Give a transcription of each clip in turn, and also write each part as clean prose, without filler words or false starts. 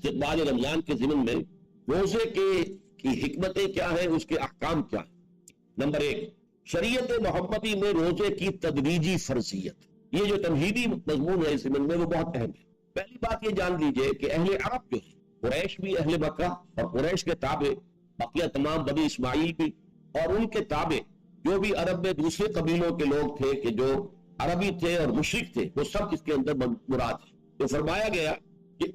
استقبال رمضان کے ضمن میں روزے کی حکمتیں کیا ہیں، اس کے احکام کیا ہیں۔ نمبر 1، شریعت محمدی میں روزے کی تدریجی فرضیت، یہ جو تمہیدی مضمون ہے اس ضمن میں وہ بہت اہم ہے۔ پہلی بات یہ جان لیجئے کہ اہل عرب جو ہے، قریش بھی اہل مکہ اور قریش کے تابع بقیہ تمام بنی اسماعیل بھی، اور ان کے تابع جو بھی عرب میں دوسرے قبیلوں کے لوگ تھے کہ جو عربی تھے اور مشرک تھے، وہ سب اس کے اندر مراد ہے۔ تو فرمایا گیا کہ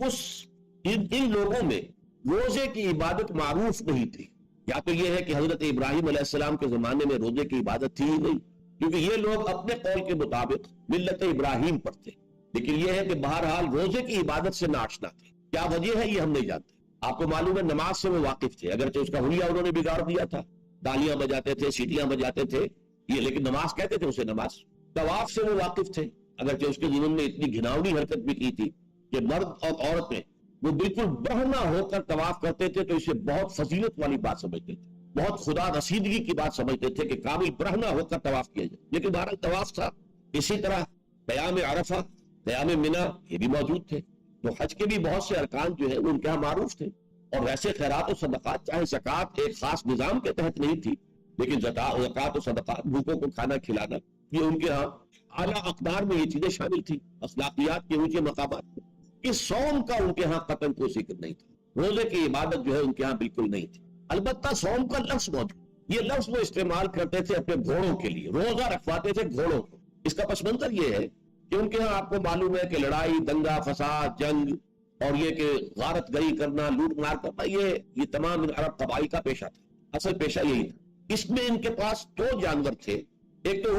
ان لوگوں میں روزے کی عبادت معروف نہیں تھی۔ یا تو یہ ہے کہ حضرت ابراہیم علیہ السلام کے زمانے میں روزے کی عبادت تھی ہی نہیں، کیونکہ یہ لوگ اپنے قول کے مطابق ملت ابراہیم پر تھے، لیکن یہ ہے کہ بہرحال روزے کی عبادت سے ناشنا تھے۔ کیا وجہ ہے یہ ہم نہیں جانتے۔ آپ کو معلوم ہے نماز سے وہ واقف تھے، اگرچہ اس کا حلیہ انہوں نے بگاڑ دیا تھا، تالیاں بجاتے تھے، سیٹیاں بجاتے تھے یہ، لیکن نماز کہتے تھے اسے نماز۔ طواف سے وہ واقف تھے، اگرچہ اس کے ذمن میں اتنی گھناؤنی حرکت بھی کی تھی کہ مرد اور عورتیں وہ بالکل برہنہ ہو کر طواف کرتے تھے، تو اسے بہت فضیلت والی بات سمجھتے تھے، بہت خدا رسیدگی کی بات سمجھتے تھے کہ کامل برہنہ ہو کر طواف کیا جائے، لیکن بہرحال طواف تھا۔ اسی طرح قیام عرفہ، قیام منی یہ بھی موجود تھے۔ تو حج کے بھی بہت سے ارکان جو ہیں وہ ان کے ہاں معروف تھے، اور ویسے خیرات و صدقات، چاہے زکوٰۃ ایک خاص نظام کے تحت نہیں تھی، لیکن زکوٰۃ و صدقات، بھوکوں کو کھانا کھلانا، یہ ان کے ہاں اعلیٰ اقدار میں یہ چیزیں شامل تھی، اخلاقیات کے اونچے مقامات میں۔ اس صوم کا ان کے ہاں قطعاً کوئی ذکر نہیں تھا، روزے کی عبادت جو ہے ان کے ہاں بالکل نہیں تھی۔ البتہ صوم کا لفظ موجود، یہ لفظ وہ استعمال کرتے تھے اپنے گھوڑوں کے لیے، روزہ رکھواتے تھے گھوڑوں کو۔ اس کا پس منظر یہ ہے کہ ان کے ہاں آپ کو معلوم ہے کہ لڑائی، دنگا فساد، جنگ، اور یہ کہ غارت گری کرنا، لوٹ مار کرنا، یہ تمام عرب قبائل کا پیشہ تھا، اصل پیشہ یہی تھا۔ اس میں ان کے پاس دو جانور تھے، ایک تو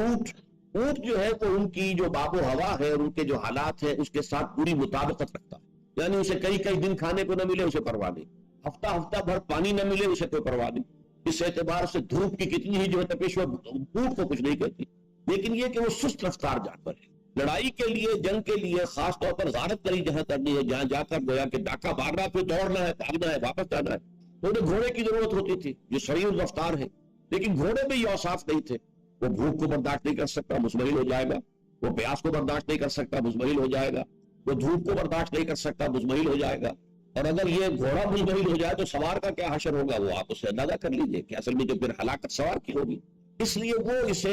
اونٹ جو ہے وہ ان کی جو باب و ہوا ہے اور ان کے جو حالات ہیں اس کے ساتھ پوری مطابقت رکھتا ہے، یعنی اسے کئی دن کھانے کو نہ ملے اسے پرواہ نہیں، ہفتہ بھر پانی نہ ملے اسے کوئی پرواہ نہیں۔ اس اعتبار سے دھوپ کی کتنی ہی جو ہے تپش وہ اونٹ کو کچھ نہیں کہتی، لیکن یہ کہ وہ سست رفتار جانور ہے۔ لڑائی کے لیے، جنگ کے لیے، خاص طور پر غارت گری جہاں کرنی ہے، جہاں جا کر گویا کہ ڈاکہ مارنا، پھر دوڑنا ہے، بھاگنا ہے، واپس جانا ہے، تو انہیں گھوڑے کی ضرورت ہوتی تھی جو سریع رفتار ہے، لیکن گھوڑے میں یہ اوصاف نہیں تھے۔ وہ بھوک کو برداشت نہیں کر سکتا، مزمحل ہو جائے گا، وہ پیاس کو برداشت نہیں کر سکتا، مزمحل ہو جائے گا، وہ دھوپ کو برداشت نہیں کر سکتا، مزمحل ہو جائے گا، اور اگر یہ گھوڑا مزمحل ہو جائے تو سوار کا کیا حشر ہوگا، وہ آپ اسے اندازہ کر لیجئے کہ اصل میں جو پھر ہلاکت سوار کی ہوگی۔ اس لیے وہ اسے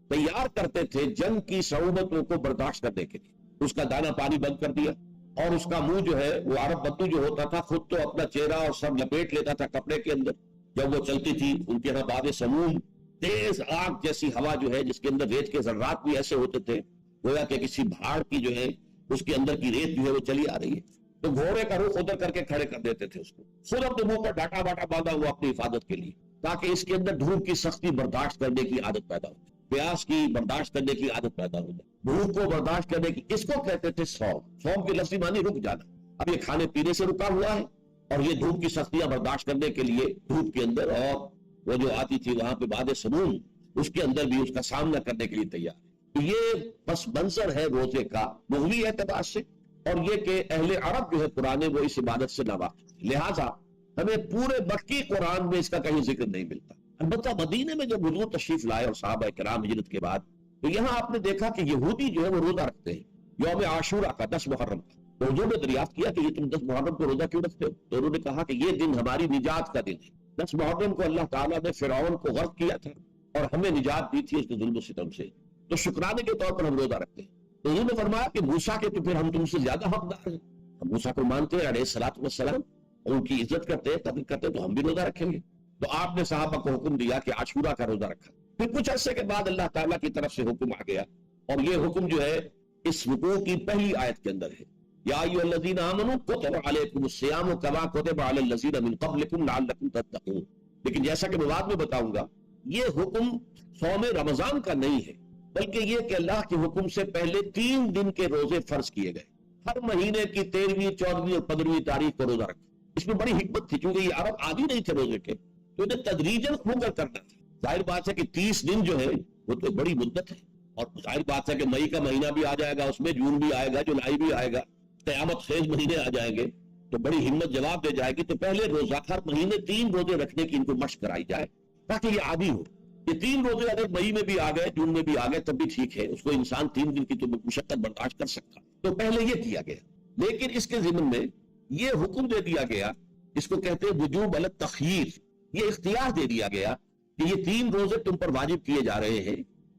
تیار کرتے تھے جنگ کی صعوبتوں کو برداشت کرنے کے لیے۔ اس کا دانا پانی بند کر دیا، اور اس کا منہ جو ہے وہ عرب بدو جو ہوتا تھا خود تو اپنا چہرہ اور سب لپیٹ لیتا تھا کپڑے کے اندر جب وہ چلتی تھی۔ ان کے یہاں باد سموم، تیز آگ جیسی ہوا جو ہے جس کے اندر ریت کے ذرات بھی ایسے ہوتے تھے گویا کہ کسی بھاڑ کی جو ہے اس کے اندر کی ریت جو ہے وہ چلی آ رہی ہے، تو گھوڑے کا رخ ادھر کر کے کھڑے کر دیتے تھے اس کو، خود اپنے منہ پر ڈاٹا باٹا باندھا ہوا اپنی حفاظت کے لیے، تاکہ اس کے اندر دھوپ کی سختی برداشت کرنے کی عادت پیدا ہو جائے، پیاس کی برداشت کرنے کی عادت پیدا ہو جائے، بھوک کو برداشت کرنے کی۔ اس کو کہتے تھے صوم۔ صوم کی لفظی معنی رک جانا۔ اب یہ کھانے پینے سے رکا ہوا ہے اور یہ دھوپ کی سختیاں برداشت کرنے کے لیے دھوپ کے اندر، اور وہ جو آتی تھی وہاں پہ باد سموم، اس کے اندر بھی اس کا سامنا کرنے کے لیے تیار ہے۔ تو یہ پس منظر ہے روزے کا لغوی اعتبار سے، اور یہ کہ اہل عرب جو ہے پرانے وہ اس عبادت سے ناواقف تھے، لہٰذا ہمیں پورے مکی قرآن میں اس کا کہیں ذکر نہیں ملتا۔ البتہ مدینے میں جب حضور تشریف لائے اور صحابہ کرام ہجرت کے بعد، تو یہاں آپ نے دیکھا کہ یہودی جو ہے وہ روزہ رکھتے ہیں یوم عاشورہ کا، 10 محرم کا۔ تو حضور نے دریافت کیا کہ یہ تم 10 محرم کو روزہ کیوں رکھتے ہو؟ تو انہوں نے کہا کہ یہ دن ہماری نجات کا دن ہے۔ 10 محرم کو اللہ تعالیٰ نے فرعون کو غرق کیا تھا اور ہمیں نجات دی تھی اس کے ظلم و ستم سے، تو شکرانے کے طور پر ہم روزہ رکھتے ہیں۔ تو انہوں نے فرمایا کہ موسیٰ کے تو پھر ہم تم سے زیادہ حقدار ہیں، ہم موسیٰ کو مانتے ہیں علیہ الصلوۃ والسلام، اور ان کی عزت کرتے ہیں، قدر کرتے ہیں، تو ہم بھی روزہ رکھیں گے۔ تو آپ نے صحابہ کو حکم دیا کہ عاشورہ کا روزہ رکھا۔ پھر کچھ عرصے کے بعد اللہ تعالیٰ کی طرف سے حکم آ گیا، اور یہ حکم جو ہے اس رکوع کی پہلی آیت کے اندر ہے، یا ایھا الذین آمنوا کتب علیکم الصیام کما کتب علی الذین من قبلکم لعلکم تتقون۔ لیکن جیسا کہ میں بعد میں بتاؤں گا، یہ حکم صوم رمضان کا نہیں ہے، بلکہ یہ کہ اللہ کے حکم سے پہلے 3 دن کے روزے فرض کیے گئے، ہر مہینے کی 13ویں، 14ویں اور 15ویں تاریخ کو روزہ رکھا۔ اس میں بڑی حکمت تھی، کیونکہ یہ عرب عادی نہیں تھے روزے کے، تو انہیں تدریجاً کھو کر کرنا تھا۔ ظاہر بات ہے کہ 30 دن جو ہے وہ تو بڑی مدت ہے، اور ظاہر بات ہے کہ مئی کا مہینہ بھی آ جائے گا، اس میں جون بھی آئے گا، جولائی بھی آئے گا، قیامت خیز مہینے آ جائیں گے، تو بڑی ہمت جواب دے جائے گی۔ تو پہلے روزہ ہر مہینے 3 روزے رکھنے کی ان کو مشق کرائی جائے تاکہ یہ عادی ہو۔ یہ 3 روزے اگر مئی میں بھی آ گئے، جون میں بھی آ گئے، تب بھی ٹھیک ہے، اس کو انسان 3 دن کی تو مشقت برداشت کر سکتا، تو پہلے یہ کیا گیا۔ لیکن اس کے ضمن میں یہ حکم دے دیا گیا، اس کو کہتے ہیں وجوب علی التخییر، یہ اختیار دے دیا گیا کہ یہ 3 روزے تم پر واجب کیے جا رہے ہیں،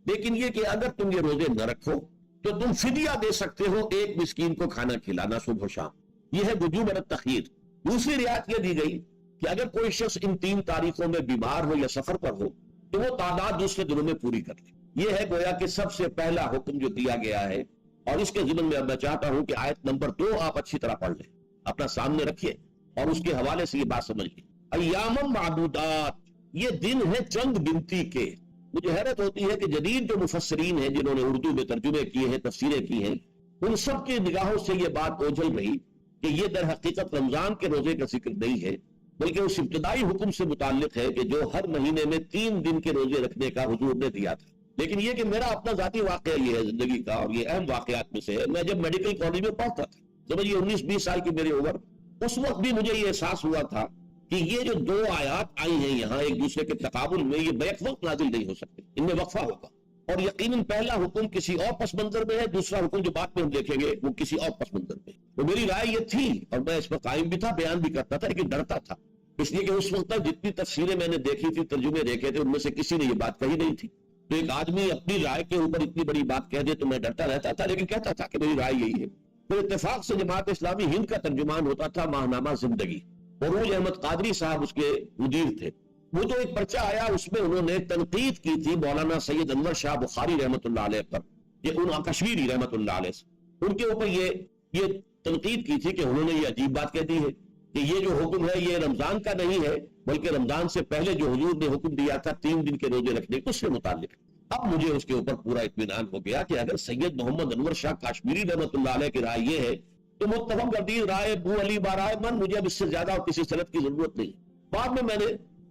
لیکن یہ کہ اگر تم یہ روزے نہ رکھو تو تم فدیہ دے سکتے ہو، ایک مسکین کو کھانا کھلانا صبح و شام، یہ ہے وجوب علی التخییر۔ دوسری رعایت یہ دی گئی کہ اگر کوئی شخص ان 3 تاریخوں میں بیمار ہو یا سفر پر ہو تو وہ تعداد دوسرے دنوں میں پوری کر لے۔ یہ ہے گویا کہ سب سے پہلا حکم جو دیا گیا ہے، اور اس کے ضمن میں اب میں چاہتا ہوں کہ آیت نمبر 2 آپ اچھی طرح پڑھ لیں، اپنا سامنے رکھیے اور اس کے حوالے سے یہ بات سمجھ لیں۔ ایام معدودات، یہ دن ہے چند گنتی کے۔ مجھے حیرت ہوتی ہے کہ جدید جو مفسرین ہیں جنہوں نے اردو میں ترجمے کیے ہیں، تفسیریں کی ہیں، ان سب کی نگاہوں سے یہ بات اوجھل رہی کہ یہ در حقیقت رمضان کے روزے کا ذکر نہیں ہے، بلکہ اس ابتدائی حکم سے متعلق ہے کہ جو ہر مہینے میں 3 دن کے روزے رکھنے کا حضور نے دیا تھا۔ لیکن یہ کہ میرا اپنا ذاتی واقعہ یہ ہے زندگی کا، اور یہ اہم واقعات میں سے ہے، میں جب میڈیکل کالج میں پڑھتا تھا، سمجھیے 19-20 سال کی میری عمر، اس وقت بھی مجھے یہ احساس ہوا تھا کہ یہ جو 2 آیات آئی ہیں یہاں ایک دوسرے کے تقابل میں، یہ بیک وقت نازل نہیں ہو سکتے، ان میں وقفہ ہوگا، اور یقیناً پہلا حکم کسی اور پس منظر میں ہے، دوسرا حکم جو بعد میں ہم دیکھیں گے وہ کسی اور پس منظر میں۔ تو میری رائے یہ تھی، اور میں اس پر قائم بھی تھا، بیان بھی کرتا تھا، لیکن ڈرتا تھا، اس لیے کہ اس وقت تک جتنی تفسیریں میں نے دیکھی تھی، ترجمے دیکھے تھے، ان میں سے کسی نے یہ بات کہی نہیں تھی۔ تو ایک آدمی اپنی رائے کے اوپر اتنی بڑی بات کہہ دے تو میں ڈرتا رہتا تھا، لیکن کہتا تھا کہ میری رائے یہی ہے۔ پھر اتفاق سے جماعت اسلامی ہند کا ترجمان ہوتا تھا ماہنامہ زندگی، عروج احمد قادری صاحب اس کے مدیر تھے۔ وہ تو ایک پرچہ آیا، اس میں انہوں نے تنقید کی تھی مولانا سید انور شاہ بخاری رحمۃ اللہ علیہ پر، یہ ان کشمیری رحمۃ اللہ علیہ سے، ان کے اوپر یہ تنقید کی تھی کہ انہوں نے یہ عجیب بات کہہ دی ہے کہ یہ جو حکم ہے یہ رمضان کا نہیں ہے، بلکہ رمضان سے پہلے جو حضور نے حکم دیا تھا 3 دن کے روزے رکھنے کو، اس سے متعلق۔ اب مجھے اس کے اوپر پورا اطمینان ہو گیا کہ اگر سید محمد انور شاہ کاشمیری رحمۃ اللہ علیہ کی رائے یہ ہے تو متفق گردید رائے ابو علی برائے من، مجھے اب اس سے زیادہ اور کسی سند کی ضرورت نہیں۔ بعد میں نے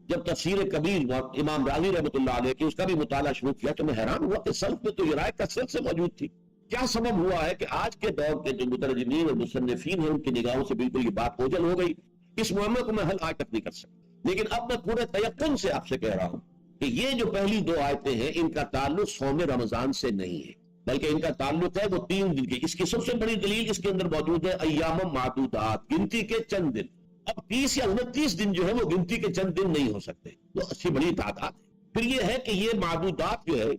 جب تفسیر کبیر امام راضی رحمۃ اللہ علیہ کی اس کا بھی مطالعہ شروع کیا تو میں حیران ہوا کہ سلف میں تو یہ رائے کثرت سے موجود تھی۔ کیا سبب ہوا ہے کہ آج کے دور کے جو مترجمین اور مصنفین ہیں ان کی نگاہوں سے بالکل یہ بات اوجھل ہو گئی؟ اس معاملے کو میں حل آج تک نہیں کر سکتا، لیکن اب میں پورے تیقن سے آپ سے کہہ رہا ہوں کہ یہ جو پہلی 2 آیتیں ہیں ان کا تعلق صوم رمضان سے نہیں ہے، بلکہ ان کا تعلق ہے وہ 3 دن کے۔ اس کی سب سے بڑی دلیل اس کے اندر موجود ہے ایام معدودات، گنتی کے چند دن۔ اب 30 یا 29 دن جو ہے وہ گنتی کے چند دن نہیں ہو سکتے، تو اچھی بڑی تعداد ہے۔ پھر یہ ہے کہ یہ معدودات جو ہے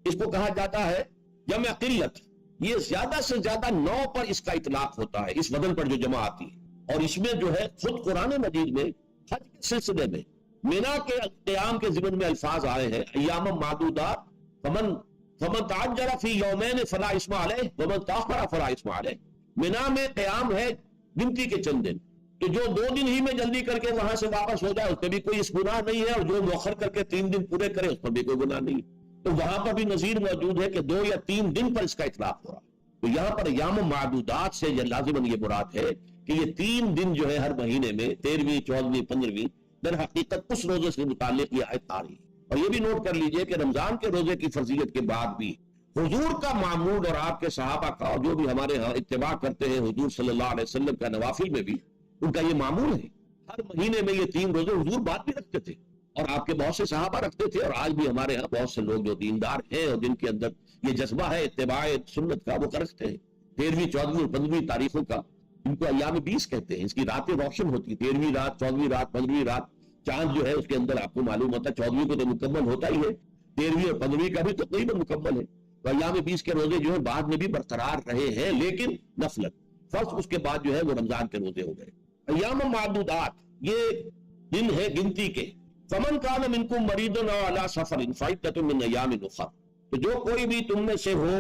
اس کو کہا جاتا ہے جمع قلت، یہ زیادہ سے زیادہ 9 پر اس کا اطلاق ہوتا ہے، اس وزن پر جو جمع آتی ہے۔ اور اس میں جو ہے خود قرآن مجید میں حج کے سلسلے میں مینا کے قیام کے ضمن میں الفاظ آئے ہیں، ایام معدودات، فمن تعجل فی یومین فلا اسم علیہ ومن تاخر فلا اسم علیہ۔ مینا میں قیام ہے گنتی کے چند دن، تو جو 2 دن ہی میں جلدی کر کے وہاں سے واپس ہو جائے اس پہ بھی کوئی اس گناہ نہیں ہے، اور جو مؤخر کر کے 3 دن پورے کرے اس پر بھی کوئی گناہ نہیں۔ تو وہاں پر بھی نظیر موجود ہے کہ 2 یا 3 دن پر اس کا اطلاق ہو رہا ہے۔ تو یہاں پر ایام معدودات سے لازماً یہ مراد ہے کہ یہ 3 دن جو ہے ہر مہینے میں 13ویں 14ویں 15ویں در حقیقت اس روزے سے متعلق یہ آیت آ رہی ہے۔ اور یہ بھی نوٹ کر لیجئے کہ رمضان کے روزے کی فرضیت کے بعد بھی حضور کا معمول اور آپ کے صحابہ کا، اور جو بھی ہمارے ہاں اتباع کرتے ہیں حضور صلی اللہ علیہ وسلم کا نوافل میں بھی ان کا یہ معمول ہے، ہر مہینے میں یہ 3 روزے حضور بعد بھی رکھتے تھے، اور آپ کے بہت سے صحابہ رکھتے تھے، اور آج بھی ہمارے ہاں بہت سے لوگ جو دیندار ہیں اور جن کے اندر یہ جذبہ ہے اتباع سنت کا، وہ رکھتے ہیں 13ویں 14ویں اور 15ویں تاریخوں کا، ان کو ایام 20 کہتے ہیں۔ اس کی راتیں روشن ہوتی، 13ویں رات 14ویں رات 15ویں رات، چاند جو ہے اس کے اندر آپ کو معلوم ہوتا ہے 14ویں کو تو مکمل ہوتا ہی ہے، 13ویں اور 15ویں کا بھی تقریباً مکمل ہے۔ تو ایام 20 کے روزے جو ہے بعد میں بھی برقرار رہے ہیں، لیکن نفلت فرض اس کے بعد جو ہے وہ رمضان کے روزے ہو گئے۔ ایام معدودات یہ دن ہے گنتی کے، فمن کان منکم مریض او علی سفر فعدۃ من ایام اخر، تو جو کوئی بھی تم میں سے ہو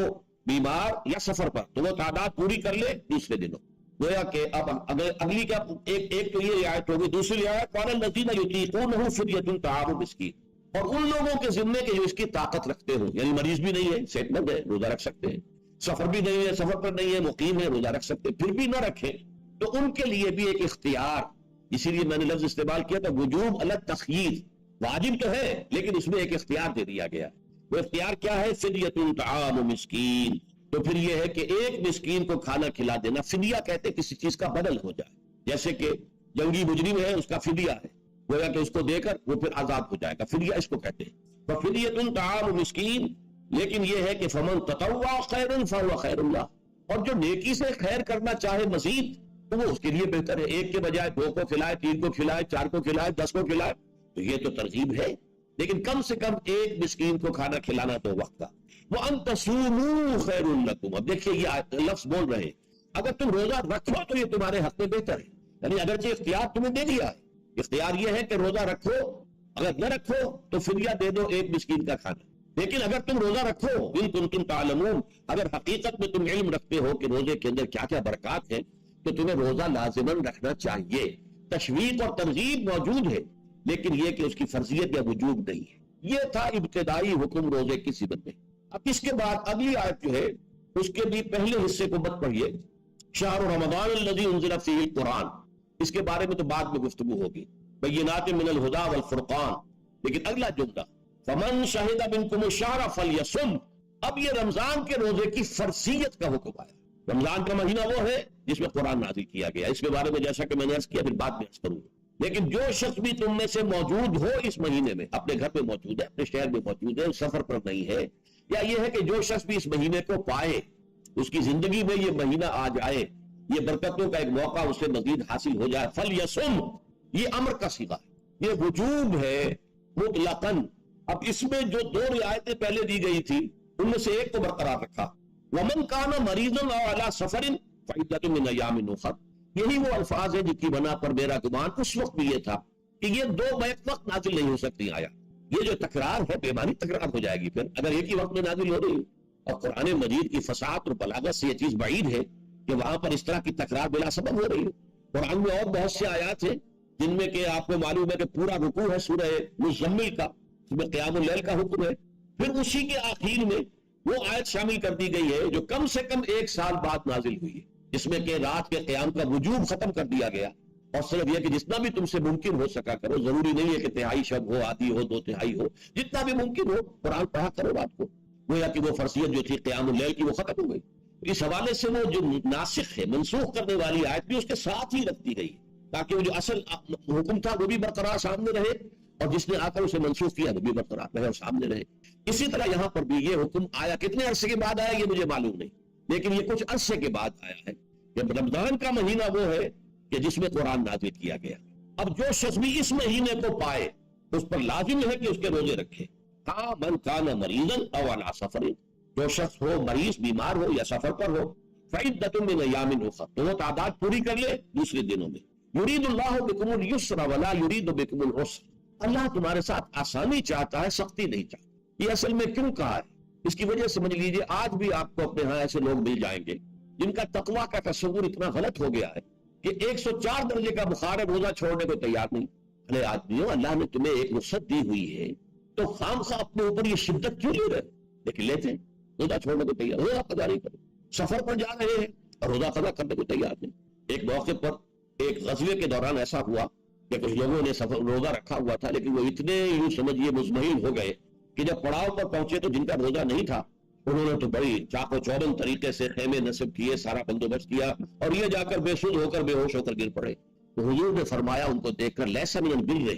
بیمار یا سفر پر تو وہ تعداد پوری کر لے دوسرے دنوں۔ گویا کہ اب اگلی کا ایک تو یہ رعایت ہوگی، دوسری رعایت قال الذین یطیقونہ فدیۃ طعام مسکین، اور ان لوگوں کے ذمے کہ جو اس کی طاقت رکھتے ہو، یعنی مریض بھی نہیں ہے، صحت مند ہے، روزہ رکھ سکتے ہیں، سفر بھی نہیں ہے، سفر پر نہیں ہے، مقیم ہے، روزہ رکھ سکتے ہیں، پھر بھی نہ رکھیں تو ان کے لیے بھی ایک اختیار، اسی لیے میں نے لفظ استعمال کیا تھا وجوب علی التخییر، واجب تو ہے لیکن اس میں ایک اختیار دے دیا گیا۔ وہ اختیار کیا ہے؟ فدیۃ طعام مسکین، تو پھر یہ ہے کہ ایک مسکین کو کھانا کھلا دینا۔ فدیہ کہتے کسی چیز کا بدل ہو جائے، جیسے کہ جنگی مجرم ہے اس کا فدیہ ہے، گویا کہ اس کو دے کر وہ پھر آزاد ہو جائے گا، فدیہ اس کو کہتے ہیں۔ فدیۃ طعام مسکین، لیکن یہ ہے کہ فمن تطوع خیرا فهو خیر اللہ، اور جو نیکی سے خیر کرنا چاہے مزید تو وہ اس کے لیے بہتر ہے، ایک کے بجائے 2 کو کھلائے، 3 کو کھلائے، 4 کو کھلائے، 10 کو کھلائے، تو یہ تو ترغیب ہے، لیکن کم سے کم ایک مسکین کو کھانا کھلانا تو وقت کا۔ وَأَن تَصُومُوا خَيْرٌ لَكُمْ، اب دیکھیے یہ لفظ بول رہے ہیں، اگر تم روزہ رکھو تو یہ تمہارے حق میں بہتر ہے، یعنی اگرچہ اختیار تمہیں دے دیا ہے، اختیار یہ ہے کہ روزہ رکھو، اگر نہ رکھو تو فدیہ دے دو ایک مسکین کا کھانا، لیکن اگر تم روزہ رکھو، ان کنتم تعلمون، اگر حقیقت میں تم علم رکھتے ہو کہ روزے کے اندر کیا کیا برکات ہیں، تو تمہیں روزہ لازماً رکھنا چاہیے۔ تشویق اور ترغیب موجود ہے، لیکن یہ کہ اس کی فرضیت یا وجوب نہیں ہے۔ یہ تھا ابتدائی حکم روزے کی صفت میں۔ اب اس کے بعد اگلی آیت جو ہے اس کے بھی پہلے حصے کو مت پڑھیے، شہر رمضان الذی انزل فیہ القرآن، اس کے بارے میں تو بعد میں گفتگو ہوگی، بینات من الہدی والفرقان، لیکن اگلا جملہ فمن شہد منکم الشہر فلیصم، اب یہ رمضان کے روزے کی فرضیت کا حکم آیا۔ رمضان کا مہینہ وہ ہے جس میں قرآن نازل کیا گیا، اس کے بارے میں جیسا کہ میں نے عرض کیا پھر بعد میں عرض کروں گا، لیکن جو شخص بھی تم میں سے موجود ہو اس مہینے میں، اپنے گھر پہ موجود ہے، اپنے شہر میں موجود ہے، سفر پر نہیں ہے، یا یہ ہے کہ جو شخص بھی اس مہینے کو پائے، اس کی زندگی میں یہ مہینہ آ جائے، یہ برکتوں کا ایک موقع اسے مزید حاصل ہو جائے، فلیصم، یہ امر کا صیغہ ہے، یہ وجوب ہے مطلقاً۔ اب اس میں جو 2 رعایتیں پہلے دی گئی تھی ان میں سے ایک کو برقرار رکھا، ومن کان مریضا او علی سفر فعدۃ من ایام اخر، یہی وہ الفاظ ہیں جن کی بنا پر میرا گمان اس وقت بھی یہ تھا کہ یہ 2 بیک وقت نازل نہیں ہو سکتی آیا، یہ جو تکرار ہے بے معنی تکرار ہو جائے گی پھر اگر ایک ہی وقت میں نازل ہو رہی ہے، اور قرآن مجید کی فصاحت اور بلاغت سے یہ چیز بعید ہے کہ وہاں پر اس طرح کی تکرار بلا سبب ہو رہی ہے۔ قرآن میں اور بہت سے آیات ہیں جن میں کہ آپ کو معلوم ہے کہ پورا رکوع ہے سورہ مزمل کا، اس میں قیام اللیل کا حکم ہے، پھر اسی کے آخر میں وہ آیت شامل کر دی گئی ہے جو کم سے کم 1 سال بعد نازل ہوئی ہے، جس میں کہ رات کے قیام کا وجوب ختم کر دیا گیا، اور صرف یہ کہ جتنا بھی تم سے ممکن ہو سکا کرو، ضروری نہیں ہے کہ 1/3 شب ہو، آدھی ہو، 2/3 ہو، جتنا بھی ممکن ہو قرآن پڑھا کرو رات کو، گویا کہ وہ فرضیت جو تھی قیام اللیل کی وہ ختم ہو گئی۔ اس حوالے سے وہ جو ناسخ ہے، منسوخ کرنے والی آیت بھی اس کے ساتھ ہی رکھ دی گئی تاکہ وہ جو اصل حکم تھا وہ بھی برقرار سامنے رہے، اور جس نے آ کر اسے منسوخ کیا وہ بھی برقرار رہے اور سامنے رہے۔ اسی طرح یہاں پر بھی یہ حکم آیا، کتنے عرصے کے بعد آیا یہ مجھے معلوم نہیں، لیکن یہ کچھ عرصے کے بعد آیا ہے کہ رمضان کا مہینہ وہ ہے کہ جس میں قرآن نازل کیا گیا۔ اب جو شخص بھی اس مہینے کو پائے اس پر لازم ہے کہ اس کے روزے رکھے، ہاں من کان مریضا او علی سفر، جو شخص ہو مریض، بیمار ہو یا سفر پر ہو، فعدۃ من ایام اخر، تو وہ تعداد پوری کر لے دوسرے دنوں میں۔ یرید اللہ بکم اليسر ولا یرید بکم العسر، اللہ تمہارے ساتھ آسانی چاہتا ہے، سختی نہیں چاہتا۔ یہ اصل میں کیوں کہا ہے اس کی وجہ سمجھ لیجئے، آج بھی آپ کو اپنے ہاں ایسے لوگ مل جائیں گے جن کا تقویٰ کا تصور اتنا غلط ہو گیا ہے کہ 104 درجے کا بخار ہے، روزہ چھوڑنے کو تیار نہیں۔ ارے آدمیوں، اللہ نے تمہیں ایک رخصت دی ہوئی ہے تو خام خواہ اپنے اوپر یہ شدت کیوں لے رہے؟ لیکن لیتے ہیں، روزہ چھوڑنے کو تیار، روزہ قضا نہیں کرو، سفر پر جا رہے ہیں اور روزہ قضا کرنے کو تیار نہیں۔ ایک موقع پر ایک غزوے کے دوران ایسا ہوا کہ کچھ لوگوں نے روزہ رکھا ہوا تھا، لیکن وہ اتنے یوں سمجھیے مطمئن ہو گئے کہ جب پڑاؤ پر پہنچے تو جن کا روزہ نہیں تھا انہوں نے تو بڑی چاق و چوبند طریقے سے خیمے نصب کیے، سارا بندوبست کیا، اور یہ جا کر بے سود ہو کر بے ہوش ہو کر گر پڑے۔ تو حضور نے فرمایا ان کو دیکھ کر، لیسا من البر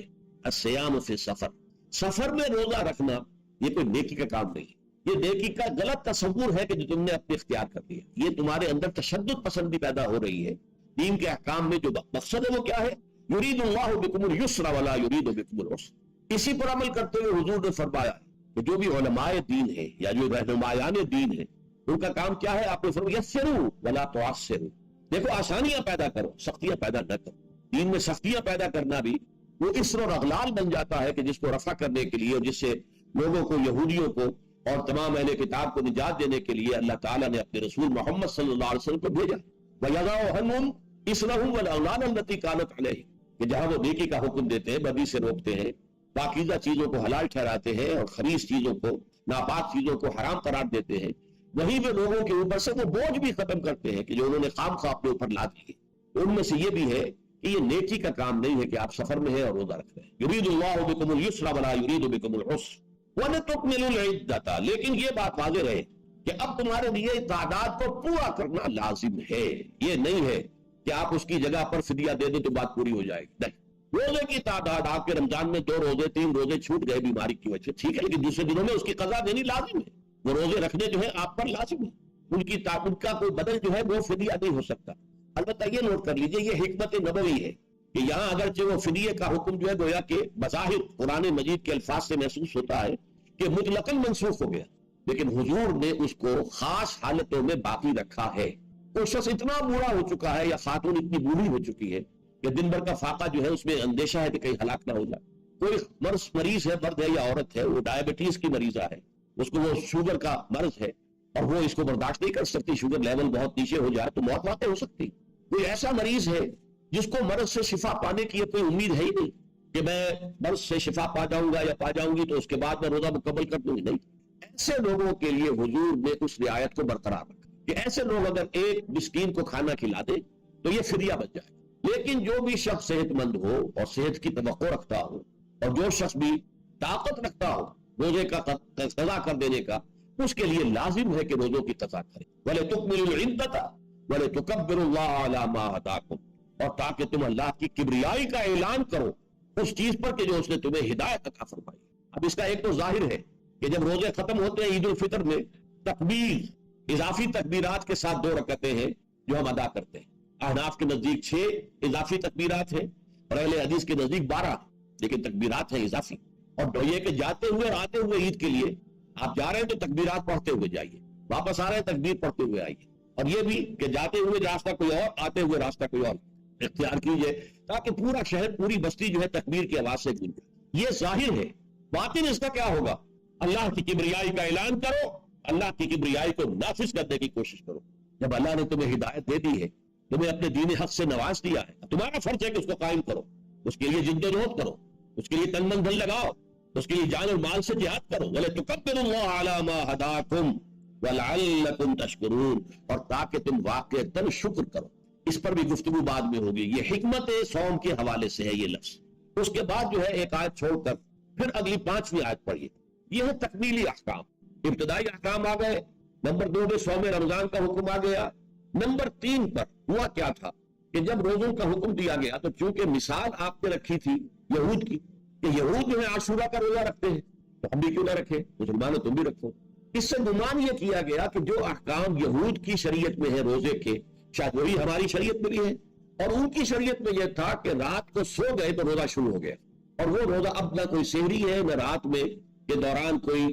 الصیام فی السفر، سفر میں روزہ رکھنا یہ کوئی نیکی کا کام نہیں، یہ نیکی کا غلط تصور ہے کہ جو تم نے اپنے اختیار کر لیا، یہ تمہارے اندر تشدد پسندی پیدا ہو رہی ہے۔ دین کے احکام میں جو مقصد ہے وہ کیا ہے؟ یرید اللہ بکم اليسر ولا یرید بکم العسر۔ اسی پر عمل کرتے ہوئے حضور نے فرمایا کہ جو بھی علماء دین ہے یا جو رہنمایان دین ہے ان کا کام کیا ہے؟ آپ نے فرمایا یسروا ولا تعسروا، دیکھو آسانیاں پیدا کرو، سختیاں پیدا نہ کرو۔ دین میں سختیاں پیدا کرنا بھی وہ اسر اور اغلال بن جاتا ہے کہ جس کو رفع کرنے کے لیے اور جس سے لوگوں کو، یہودیوں کو اور تمام اہل کتاب کو نجات دینے کے لیے اللہ تعالیٰ نے اپنے رسول محمد صلی اللہ علیہ وسلم کو بھیجا۔ وَيَضَعُ عَنْهُمْ إِصْرَهُمْ وَالْأَغْلَالَ الَّتِي كَانَتْ عَلَيْهِمْ، کہ جہاں وہ نیکی کا حکم دیتے ہیں، بدی سے روکتے ہیں، پاکیزہ چیزوں کو حلال ٹھہراتے ہیں اور خبیث چیزوں کو، ناپاک چیزوں کو حرام قرار دیتے ہیں، وہیں پہ لوگوں کے اوپر سے وہ بوجھ بھی ختم کرتے ہیں کہ جو انہوں نے خام خواہ اپنے اوپر لاد لیے۔ ان میں سے یہ بھی ہے کہ یہ نیکی کا کام نہیں ہے کہ آپ سفر میں ہیں اور روزہ رکھ رہے ہیں۔ یرید اللہ بکم اليسر ولا یرید بکم العسر وَلِتُكْمِلُوا الْعِدَّةَ، لیکن یہ بات واضح رہے کہ اب تمہارے لیے تعداد کو پورا کرنا لازم ہے، یہ نہیں ہے کہ آپ اس کی جگہ پر فدیہ دے دیں تو بات پوری ہو جائے گی، نہیں۔ روزے کی تعداد آپ کے رمضان میں 2 روزے 3 روزے چھوٹ گئے بیماری کی وجہ سے، ٹھیک ہے، لیکن دوسرے دنوں میں اس کی قضا دینی لازم ہے، وہ روزے رکھنے جو ہے آپ پر لازم ہے، ان کا کوئی بدل جو ہے وہ فدیہ نہیں ہو سکتا۔ البتہ یہ نوٹ کر لیجئے یہ حکمت نبوی ہے کہ یہاں اگرچہ وہ فدیے کا حکم جو ہے گویا کہ بظاہر قرآن مجید کے الفاظ سے محسوس ہوتا ہے کہ مطلقاً منسوخ ہو گیا، لیکن حضور نے اس کو خاص حالتوں میں باقی رکھا ہے۔ کوئی شخص اتنا بوڑھا ہو چکا ہے یا خاتون اتنی بوڑھی ہو چکی ہے کہ دن بھر کا فاقہ جو ہے اس میں اندیشہ ہے کہ کہیں ہلاک نہ ہو جائے، کوئی مریض ہے، مرد ہے یا عورت ہے، وہ ڈائبٹیز کی مریضہ ہے، اس کو وہ شوگر کا مرض ہے اور وہ اس کو برداشت نہیں کر سکتی، شوگر لیول بہت نیچے ہو جائے تو موت واقع ہو سکتی۔ کوئی ایسا مریض ہے جس کو مرض سے شفا پانے کی کوئی امید ہے ہی نہیں کہ میں مرض سے شفا پا جاؤں گا یا پا جاؤں گی تو اس کے بعد میں روزہ مکمل کر دوں گی، نہیں۔ ایسے لوگوں کے لیے حضور نے اس رعایت کو برقرار رکھا کہ ایسے لوگ اگر ایک مسکین کو کھانا کھلا دے تو یہ فدیہ بچ جائے۔ لیکن جو بھی شخص صحت مند ہو اور صحت کی توقع رکھتا ہو اور جو شخص بھی طاقت رکھتا ہو روزے کا قضا کر دینے کا، اس کے لیے لازم ہے کہ روزوں کی قضا کرے۔ وَلِتُكْمِلُوا الْعِدَّةَ وَلِتُكَبِّرُوا اللَّهَ عَلَى مَا هَدَاكُمْ، اور تاکہ تم اللہ کی کبریائی کا اعلان کرو اس چیز پر کہ جو اس نے تمہیں ہدایت عطا فرمائی۔ اب اس کا ایک تو ظاہر ہے کہ جب روزے ختم ہوتے ہیں عید الفطر میں تکبیر اضافی تکبیرات کے ساتھ 2 رکعتیں ہیں جو ہم ادا کرتے ہیں۔ احناف کے نزدیک 6 اضافی تکبیرات ہیں اور اہل حدیث کے نزدیک 12، لیکن تکبیرات ہیں اضافی۔ اور یہ کہ جاتے ہوئے اور آتے ہوئے عید کے لیے آپ جا رہے ہیں تو تکبیرات پڑھتے ہوئے جائیے، واپس آ رہے ہیں تکبیر پڑھتے ہوئے آئیے، اور یہ بھی کہ جاتے ہوئے راستہ کوئی اور، آتے ہوئے راستہ کوئی اور اختیار کیجئے تاکہ پورا شہر پوری بستی جو ہے تکبیر کی آواز سے گونجے۔ یہ ظاہر ہے، باطن اس کا کیا ہوگا؟ اللہ کی کبریائی کا اعلان کرو، اللہ کی کبریائی کو نافذ کرنے کی کوشش کرو۔ جب اللہ نے تمہیں ہدایت دے دی ہے، تمہیں اپنے دین حق سے نواز دیا ہے، تمہارا فرض ہے کہ اس کو قائم کرو، اس کے لیے جد و جہد کرو، اس کے لیے تن من دھن لگاؤ، اس کے لیے جان اور مال سے جہاد کرو۔ وَلِتُكَبِّرُوا اللَّهَ عَلَى مَا هَدَاكُمْ وَلَعَلَّكُمْ تَشْكُرُونَ، اور تاکہ تم واقعتاً شکر کرو۔ اس پر بھی گفتگو بعد میں ہوگی۔ یہ حکمت صوم کے حوالے سے ہے یہ لفظ۔ اس کے بعد جو ہے ایک آیت چھوڑ کر پھر اگلی 5ویں آیت پڑھیے۔ یہ ہے تکمیلی احکام۔ ابتدائی احکام آ گئے، نمبر 2 میں صوم رمضان کا حکم آ گیا۔ نمبر 3 پر ہوا کیا تھا کہ جب روزوں کا حکم دیا گیا تو چونکہ مثال آپ نے رکھی تھی یہود کی کہ یہود جو ہے عاشورہ کا روزہ رکھتے ہیں تو ہم بھی کیوں نہ رکھیں، مسلمانوں تم بھی رکھو۔ اس سے گمان یہ کیا گیا کہ جو احکام یہود کی شریعت میں ہے روزے کے، شاید وہی ہماری شریعت میں بھی ہے، اور ان کی شریعت میں یہ تھا کہ رات کو سو گئے تو روزہ شروع ہو گیا، اور وہ روزہ اب نہ کوئی سحری ہے نہ رات میں کے دوران کوئی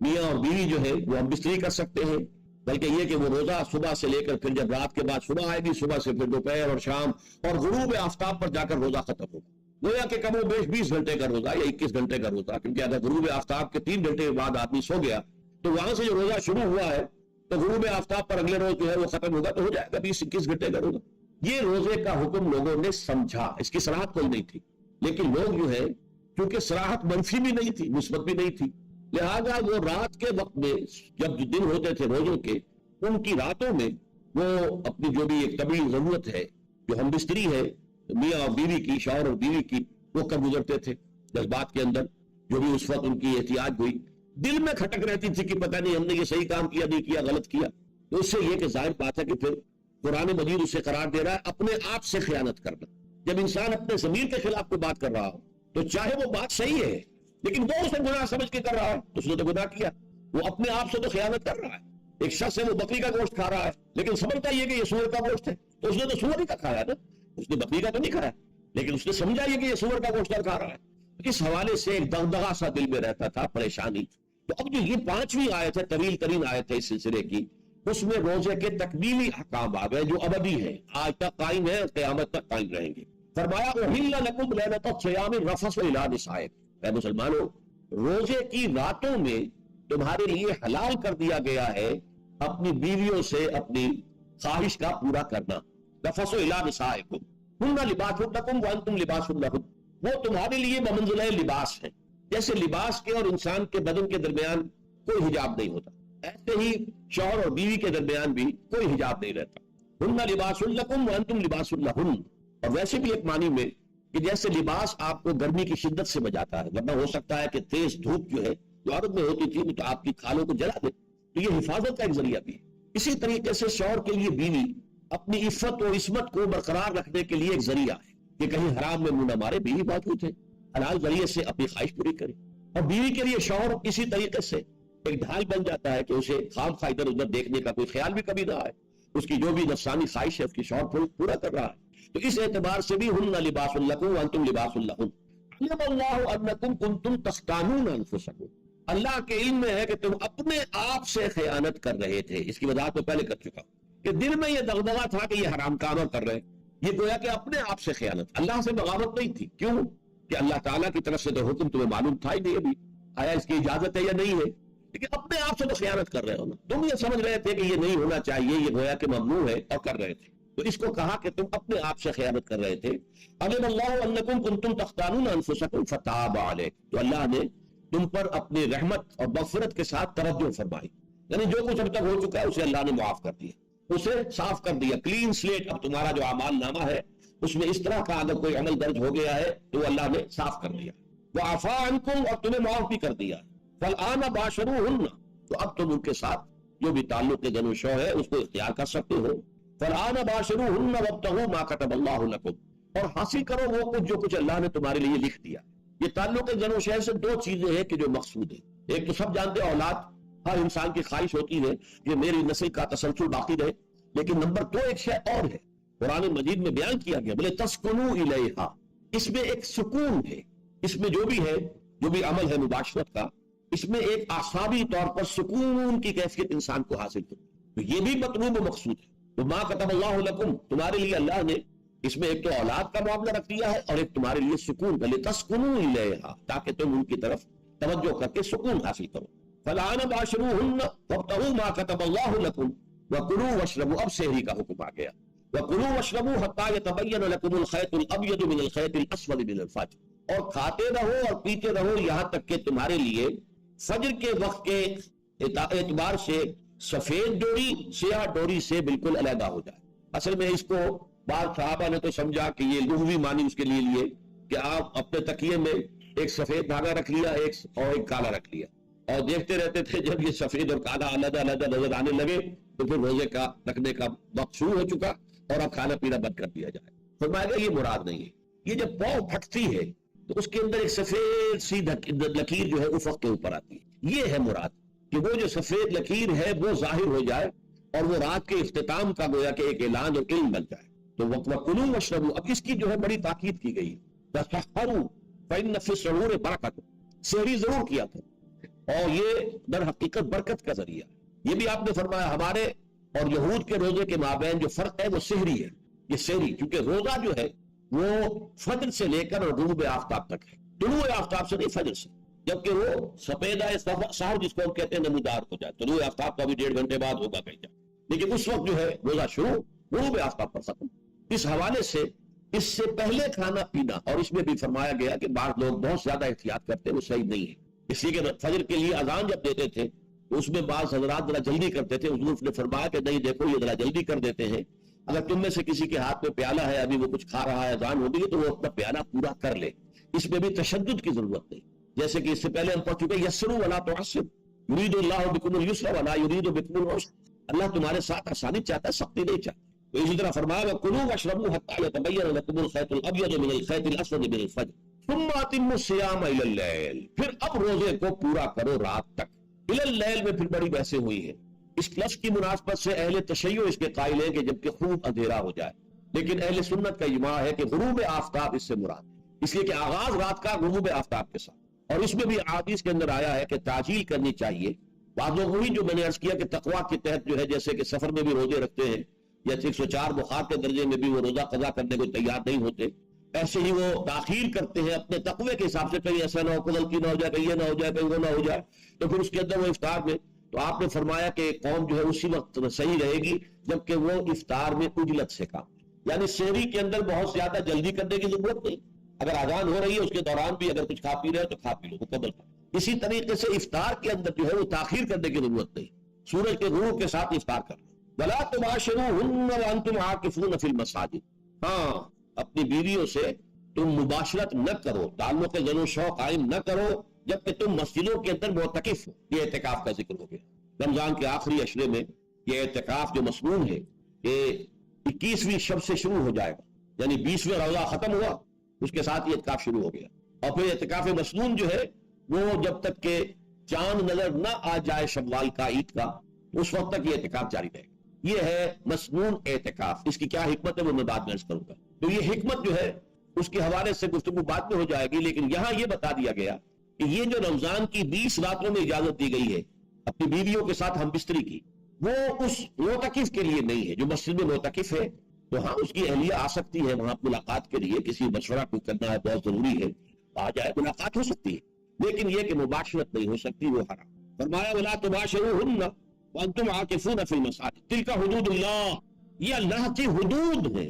میاں اور بیوی جو ہے وہ ہم بستری کر سکتے ہیں، بلکہ یہ کہ وہ روزہ صبح سے لے کر پھر جب رات کے بعد صبح آئے گی، صبح سے پھر دوپہر اور شام اور غروب آفتاب پر جا کر روزہ ختم ہوگا۔ گویا کہ کم و بیش 20 گھنٹے کا روزہ یا 21 گھنٹے کا روزہ، کیونکہ اگر غروب آفتاب کے 3 گھنٹے کے بعد آدمی سو گیا تو وہاں سے جو روزہ شروع ہوا ہے تو غروب آفتاب پر اگلے روز جو ہے وہ ختم ہوگا تو ہو جائے گا 20-21 گھنٹے کا روزہ۔ یہ روزے کا حکم لوگوں نے سمجھا، اس کی صراحت کوئی نہیں تھی، لیکن لوگ جو ہے کیونکہ صراحت منفی بھی نہیں تھی مثبت بھی نہیں تھی، لہذا وہ رات کے وقت میں جب دن ہوتے تھے روزوں کے، ان کی راتوں میں وہ اپنی جو بھی ایک طبیعی ضرورت ہے جو ہم بستری ہے میاں اور بیوی کی، شوہر اور بیوی کی، وہ کر گزرتے تھے جذبات کے اندر جو بھی اس وقت ان کی احتیاج ہوئی، دل میں کھٹک رہتی تھی کہ پتہ نہیں ہم نے یہ صحیح کام کیا نہیں کیا، غلط کیا، تو اس سے یہ کہ ظاہر بات ہے کہ پھر قرآن مجید اسے قرار دے رہا ہے اپنے آپ سے خیانت کرنا۔ جب انسان اپنے ضمیر کے خلاف کوئی بات کر رہا ہو تو چاہے وہ بات صحیح ہے لیکن وہ اسے گناہ سمجھ کے کر رہا ہے تو اس نے تو گناہ کیا، وہ اپنے آپ سے تو خیانت کر رہا ہے۔ ایک شخص ہے وہ بکری کا گوشت کھا رہا ہے لیکن سمجھتا یہ کہ یہ سور کا گوشت ہے، تو اس نے تو سور ہی کا کھایا نا، اس نے بکری کا تو نہیں کھایا، لیکن اس نے سمجھا یہ کہ یہ سور کا گوشت کھا رہا ہے۔ اس حوالے سے ایک دغدغہ سا دل میں رہتا تھا، پریشانی۔ تو اب جو یہ 5ویں آیت ہے، طویل ترین آیت ہے اس سلسلے کی، اس میں روزے کے تکمیلی احکام آ گئے جو ابدی ہیں، آج تک قائم ہیں اور قیامت تک قائم رہیں گے۔ فرمایا احل لکم لیلۃ الصیام الرفث الی نسائکم، اے مسلمانوں روزے کی راتوں میں تمہارے لیے حلال کر دیا گیا ہے اپنی بیویوں سے اپنی خواہش کا پورا کرنا۔ رفث الی نسائکم ہن لباس لکم وانتم لباس لہن، وہ تمہارے لیے بمنزلہ لباس ہے، جیسے لباس کے اور انسان کے بدن کے درمیان کوئی حجاب نہیں ہوتا، ایسے ہی شوہر اور بیوی کے درمیان بھی کوئی حجاب نہیں رہتا۔ ہن لباس لکم وانتم لباس لہن، اور ویسے بھی ایک معنی میں کہ جیسے لباس آپ کو گرمی کی شدت سے بچاتا ہے، ورنہ ہو سکتا ہے کہ تیز دھوپ جو ہے جو عرب میں ہوتی تھی وہ تو آپ کی کھالوں کو جلا دے، تو یہ حفاظت کا ایک ذریعہ بھی ہے۔ اسی طریقے سے شوہر کے لیے بیوی اپنی عفت و عصمت کو برقرار رکھنے کے لیے ایک ذریعہ ہے کہ کہیں حرام میں منہ نہ مارے، بیوی موجود ہے، حلال ذریعے سے اپنی خواہش پوری کرے، اور بیوی کے لیے شوہر اسی طریقے سے ایک ڈھال بن جاتا ہے کہ اسے خام خواہ ادھر ادھر دیکھنے کا کوئی خیال بھی کبھی نہ آئے، اس کی جو بھی نفسانی خواہش ہے اس کی شوہر پورا کر رہا ہے. تو اس اعتبار سے بھی ہن لباس لکم وانتم لباس لہن. علم اللہ انکم کنتم تختانون انفسکم. اللہ کے علم میں ہے کہ تم اپنے آپ سے خیانت کر رہے تھے. اس کی وضاحت میں پہلے کر چکا ہوں کہ دل میں یہ دغدغہ تھا کہ یہ حرام کام کر رہے ہیں. یہ گویا کہ اپنے آپ سے خیانت, اللہ سے بغاوت نہیں تھی. کیوں کہ اللہ تعالیٰ کی طرف سے تو حکم تمہیں معلوم تھا ہی نہیں ابھی آیا اس کی اجازت ہے یا نہیں ہے, لیکن اپنے آپ سے تو خیانت کر رہے ہو نا. تم یہ سمجھ رہے تھے کہ یہ نہیں ہونا چاہیے, یہ گویا کہ ممنوع ہے اور کر رہے تھے. تو اس کو کہا کہ تم اپنے آپ سے خیانت کر رہے تھے. علم اللہ انکم کنتم تختانون انفسکم فتاب علیکم. تو اللہ نے تم پر اپنی رحمت اور مغفرت کے ساتھ توجہ فرمائی, یعنی جو کچھ اب تک ہو چکا ہے اسے اللہ نے معاف کر دیا, اسے صاف کر دیا, کلین سلیٹ. اب تمہارا جو اعمال نامہ ہے اس میں اس طرح کا اگر کوئی عمل درج ہو گیا ہے تو اللہ نے صاف کر دیا. وعفا عنکم, اور تمہیں معاف بھی کر دیا. فالآن باشروہن, تو اب تم ان کے ساتھ جو بھی تعلق زن و شو ہے اس کو اختیار کر سکتے ہو. فالآن باشروہن وابتغوا ما کتب اللہ لکم, اور حاصل کرو وہ کچھ جو کچھ اللہ نے تمہارے لیے لکھ دیا. یہ تعلق زن و شو سے دو چیزیں ہیں کہ جو مقصود ہے. ایک تو سب جانتے اولاد, ہر انسان کی خواہش ہوتی ہے کہ میری نسل کا تسلسل باقی رہے, لیکن نمبر دو ایک شے اور ہے قرآن مجید میں بیان کیا گیا, بولے تسکنوا الیہا. اس میں ایک سکون ہے, اس میں جو بھی ہے, جو بھی عمل ہے مباشرت کا, اس میں ایک اعصابی طور پر سکون کی کیفیت انسان کو حاصل ہو. تو یہ بھی مطلوب و مقصود ہے. تو ما کتب اللہ لکم, تمہارے لیے اللہ نے اس میں ایک تو اولاد کا معاملہ رکھ دیا ہے اور ایک تمہارے لیے سکون کا, لتسکنوا الیہا, تاکہ تم ان کی طرف توجہ کر کے سکون حاصل کرو. فالآن باشروہن وابتغوا ما کتب اللہ لکم وکلوا واشربوا. اب سحری کا حکم آ گیا. وَكُلُوا وَاشْرَبُوا حَتَّى يَتَبَيَّنَ لَكُمُ الْخَيْطُ الْأَبْيَضُ مِنَ الْخَيْطِ الْأَسْوَدِ مِنَ الْفَجْرِ. اور کھاتے رہو اور پیتے رہو یہاں تک کہ تمہارے لیے فجر کے وقت کے اعتبار سے سفید ڈوری سیاہ ڈوری سے بالکل علیحدہ ہو جائے. اصل میں اس کو بعض صحابہ نے تو سمجھا کہ یہ لغوی معنی اس کے لیے کہ آپ اپنے تکیے میں ایک سفید دھاگا رکھ لیا اور ایک کالا رکھ لیا, اور دیکھتے رہتے تھے. جب یہ سفید اور کالا علیحدہ علیحدہ نظر آنے لگے تو پھر روزے کا رکھنے کا وقت شروع ہو چکا اور اب کھانا پینا بند کر دیا جائے. فرمایا گیا یہ مراد نہیں ہے. یہ جب پاؤں پھٹتی ہے تو اس کے اندر ایک سفید سی لکیر جو ہے افق کے اوپر آتی ہے, یہ ہے مراد, کہ وہ جو سفید لکیر ہے وہ ظاہر ہو جائے اور وہ رات کے اختتام کا گویا کہ ایک اعلان اور علم بن جائے. تو وَكُلُوا وَاشْرَبُوا, اب اس کی جو ہے بڑی تاکید کی گئی. تَسَحَّرُوا فَإِنَّ فِي السَّحُورِ بَرَكَةٌ, سحری ضرور کیا تھا اور یہ در حقیقت برکت کا ذریعہ. یہ بھی آپ نے فرمایا ہمارے اور یہود کے روزے کے مابین جو فرق ہے وہ سحری ہے. یہ سحری کیونکہ روزہ جو ہے وہ فجر سے لے کر اور غروب آفتاب تک ہے, طلوع آفتاب سے نہیں فجر سے, جبکہ وہ سفیدہ سحر جس کو ہم کہتے ہیں نمودار ہو جائے. طلوع آفتاب کا بھی 1.5 گھنٹے بعد ہوگا کہیں جائے, لیکن اس وقت جو ہے روزہ شروع, غروب آفتاب پر ختم. اس حوالے سے اس سے پہلے کھانا پینا, اور اس میں بھی فرمایا گیا کہ بعض لوگ بہت زیادہ احتیاط کرتے ہیں, وہ صحیح نہیں ہے. اس لیے کہ فجر کے لیے اذان جب دیتے تھے اس میں بعض حضرات ذرا جلدی کرتے تھے. حضور نے فرمایا کہ نہیں دیکھو یہ ذرا جلدی کر دیتے ہیں, اگر تم میں سے کسی کے ہاتھ میں پیالہ ہے, ابھی وہ کچھ کھا رہا ہے, اذان ہو گئی تو وہ اپنا پیالہ پورا کر لے. اس میں بھی تشدد کی ضرورت نہیں, جیسے کہ اس سے پہلے ہم پڑھ چکے یسروا ولا تعسروا یرید اللہ بکم اليسر ولا یرید بکم العسر. اللہ تمہارے ساتھ آسانی چاہتا ہے, سختی نہیں چاہتا. تو اسی طرح فرمایا وَكُلُوا وَاشْرَبُوا حَتَّى يَتَبَيَّنَ لَكُمُ الْخَيْطُ الْأَبْيَضُ مِنَ الْخَيْطِ الْأَسْوَدِ مِنَ الْفَجْرِ ثُمَّ أَتِمُّوا الصِّيَامَ إِلَى اللَّيْلِ. پھر اب روزے کو پورا کرو رات تک. إِلَى اللَّيْلِ میں پھر بڑی بحثیں ہوئی ہیں. اس لفظ کی مناسبت سے اہل تشیع اس کے قائل ہیں کہ جب کہ خوب اندھیرا ہو جائے, لیکن اہل سنت کا اجماع ہے کہ غروب آفتاب اس سے مراد ہے, اس لیے کہ آغاز رات کا غروب آفتاب کے ساتھ. اور اس میں بھی احادیث کے اندر آیا ہے کہ تاجیل کرنی چاہیے. بعضوں کو ہی جو میں نے عرض کیا کہ تقویٰ کے تحت جو ہے, جیسے کہ سفر میں بھی روزے رکھتے ہیں یا 104 بخار کے درجے میں بھی وہ روزہ قضا کرنے کو تیار نہیں ہوتے, ایسے ہی وہ تاخیر کرتے ہیں اپنے تقوی کے حساب سے, کہیں ایسا نہ ہو کہ غلطی نہ ہو جائے, کہیں یہ نہ ہو جائے, کہیں وہ نہ ہو جائے, تو پھر اس کے اندر وہ افطار میں. تو آپ نے فرمایا کہ قوم جو ہے اسی وقت صحیح رہے گی جبکہ وہ افطار میں عجلت سے کام, یعنی سحری کے اندر بہت زیادہ جلدی کرنے کی ضرورت نہیں. اگر اذان ہو رہی ہے اس کے دوران بھی اگر کچھ کھا پی رہے ہو تو کھا پی لو, مکمل کھا. اسی طریقے سے افطار کے اندر جو ہے وہ تاخیر کرنے کی ضرورت نہیں, سورج کے غروب کے ساتھ افطار کرنا. وَلَا تُبَاشِرُوهُنَّ وَأَنْتُمْ عَاكِفُونَ فِي الْمَسَاجِدِ. ہاں, اپنی بیویوں سے تم مباشرت نہ کرو, تعلق زن و شو قائم نہ کرو جبکہ تم مسجدوں کے اندر معتکف ہو. یہ اعتکاف کا ذکر ہو گیا. رمضان کے آخری عشرے میں یہ اعتکاف جو مسنون ہے یہ 21ویں شب سے شروع ہو جائے گا, یعنی 20واں روزہ ختم ہوا اس کے ساتھ یہ اعتکاف شروع ہو گیا. اور پھر اعتکاف مسنون جو ہے وہ جب تک کہ چاند نظر نہ آ جائے شوال کا, عید کا, اس وقت تک یہ اعتکاف جاری رہے گا. یہ ہے مسنون اعتکاف. اس کی کیا حکمت ہے وہ میں بعد میں عرض کروں گا. تو یہ حکمت جو ہے اس کے حوالے سے گفتگو بعد میں ہو جائے گی، لیکن یہاں یہ بتا دیا گیا کہ یہ جو رمضان کی 20 راتوں میں اجازت دی گئی ہے اپنی بیویوں کے ساتھ ہم بستری کی، وہ اس معتکف کے لیے نہیں ہے. جو مسجد میں معتکف ہے تو ہاں اس کی اہلیہ آ سکتی ہے وہاں ملاقات کے لیے، کسی مشورہ کو کرنا ہے بہت ضروری ہے، آ جائے ملاقات ہو سکتی ہے، لیکن یہ کہ مباشرت نہیں ہو سکتی، وہ حرام. فرمایا وَلَا تُبَاشِرُوهُنَّ وَأَنْتُمْ عَاكِفُونَ فِي الْمَسَاجِدِ تِلْكَ حُدُودُ اللَّهِ، یہ اللہ کی حدود ہے،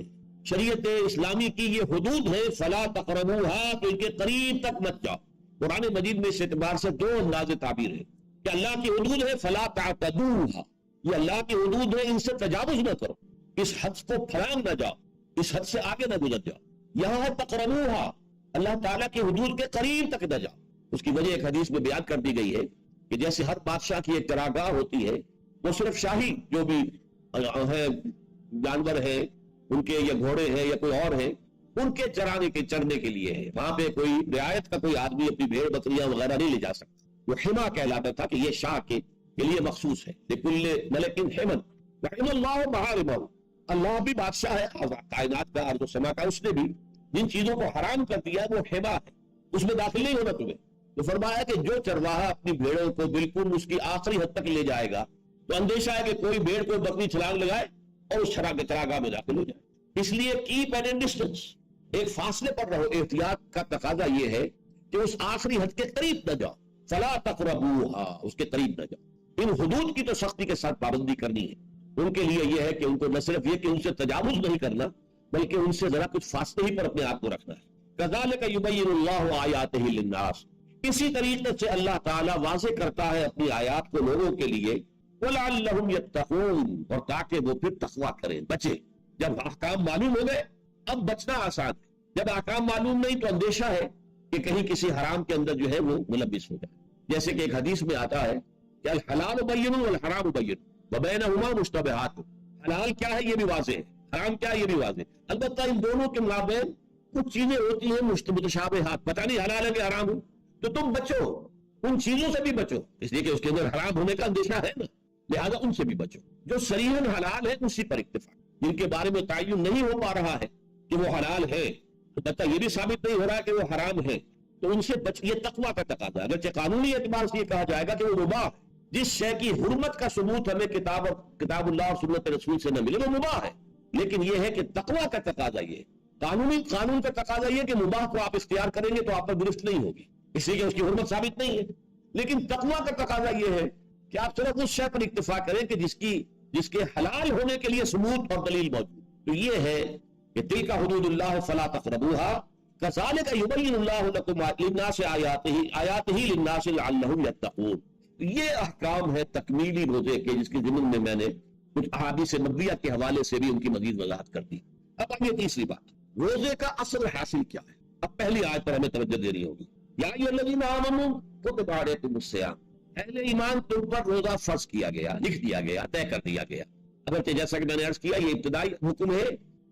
شریعت اسلامی کی یہ حدود ہے. فَلَا تَقْرَبُوهَا، تو ان کے قریب تک مت جاؤ. قرآن مجید میں اس اعتبار سے دو انداز تعبیر ہے کہ اللہ کی حدود ہے فَلَا تَعْتَدُوهَا، یہ اللہ کی حدود ہے، ان سے تجاوز نہ کرو، اس حد کو پھلانگ نہ جاؤ، اس حد سے آگے نہ گزر جاؤ. یہاں ہے تقربوها، اللہ تعالیٰ کی حدود کے قریب تک نہ جاؤ. اس کی وجہ ایک حدیث میں بیان کر دی گئی ہے کہ جیسے ہر بادشاہ کی ایک چراگاہ ہوتی ہے، وہ صرف شاہی جو بھی ہے جانور ہیں ان کے یا گھوڑے ہیں یا کوئی اور ہیں ان کے چرنے کے لیے ہے. وہاں پہ کوئی رعایت کا کوئی آدمی اپنی بھیڑ بکریاں وغیرہ نہیں لے جا سکتا. وہ حما کہلاتا تھا کہ یہ شاہ کے لیے مخصوص ہے. لکل ملک حمن وحم اللہ محارمہ، اللہ بھی بادشاہ ہے کائنات کا، ارض و سما کا، اس نے بھی جن چیزوں کو حرام کر دیا وہ حما ہے، اس میں داخل نہیں ہونا تمہیں. تو فرمایا کہ جو چرواہا اپنی بھیڑوں کو بالکل اس کی آخری حد تک لے جائے گا تو اندیشہ ہے کہ کوئی بھیڑ کوئی بکری چھلانگ لگائے اور اس چراگاہ میں داخل ہو جائے. اس لیے کیپ این ڈسٹینس، ایک فاصلے پر رہو. احتیاط کا تقاضا یہ ہے کہ اس آخری حد کے قریب نہ جاؤ. فلا تقربوها، اس کے قریب نہ جاؤ. ان حدود کی تو سختی کے ساتھ پابندی کرنی ہے. ان کے لیے یہ ہے کہ ان کو نہ صرف یہ کہ ان سے تجاوز نہیں کرنا بلکہ ان سے ذرا کچھ فاصلے ہی پر اپنے آپ کو رکھنا ہے. كذلك يبين الله آياته للناس، اسی طریقے سے اللہ تعالیٰ واضح کرتا ہے اپنی آیات کو لوگوں کے لیے. وَلَعَلَّهُمْ يَتَّقُونَ، اور تاکہ وہ پھر تقویٰ کریں، بچیں. جب احکام معلوم ہو گئے اب بچنا آسان ہے. جب احکام معلوم نہیں تو اندیشہ ہے کہ کہیں کسی حرام کے اندر جو ہے وہ ملبس ہو جائے. جیسے کہ ایک حدیث میں آتا ہے کہ الحلال بین والحرام بین وبینہما مشتبہات، حلال کیا ہے یہ بھی واضح ہے، حرام کیا ہے یہ بھی واضح. البتہ ان دونوں کے مابین کچھ چیزیں ہوتی ہیں متشابہات، پتہ نہیں حلال ہے کہ حرام ہو، تو تم بچو، ان چیزوں سے بھی بچو، اس لیے کہ اس کے اندر حرام ہونے کا اندیشہ ہے نا، لہذا ان سے بھی بچو. جو صریحاً حلال ہے اسی پر اکتفا، جن کے بارے میں تعین نہیں ہو پا رہا ہے کہ وہ حلال ہے، البتہ یہ بھی ثابت نہیں ہو رہا ہے کہ وہ حرام ہے، تو ان سے بچ. یہ تقویٰ کا تقاضا ہے. اگرچہ قانونی اعتبار سے یہ کہا جائے گا کہ وہ مباح، جس شے کی حرمت کا ثبوت ہمیں کتاب اللہ اور سنت رسول سے نہ ملے وہ مباح ہے، لیکن یہ ہے کہ تقویٰ کا تقاضا یہ ہے. قانون کا تقاضا یہ کہ مباح کو آپ اختیار کریں گے تو آپ پر گرفت نہیں ہوگی، اس لیے کہ اس کی حرمت ثابت نہیں ہے. لیکن تقویٰ کا تقاضا یہ ہے کہ آپ صرف اس شے پر اکتفا کریں کہ جس کے حلال ہونے کے لیے ثبوت اور دلیل موجود. تو یہ ہے کہ تلک حدود اللہ فلا تقربوها كذلك يبين الله لكم للناس آیاتہ للناس لعلهم يتقون. یہ احکام ہے تکمیلی روزے کے، جس کے ضمن میں میں نے کچھ احادیث نبویہ کے حوالے سے بھی ان کی مزید وضاحت کر دی. اب یہ تیسری بات، روزے کا اصل حاصل کیا ہے. اب پہلی آیت پر ہمیں توجہ دینی ہوگی. یا ایھا الذین آمنوا کتب علیکم الصیام، اہل ایمان تم پر روزہ فرض کیا گیا، لکھ دیا گیا، طے کر دیا گیا. اگرچہ جیسا کہ میں نے عرض کیا یہ ابتدائی حکم ہے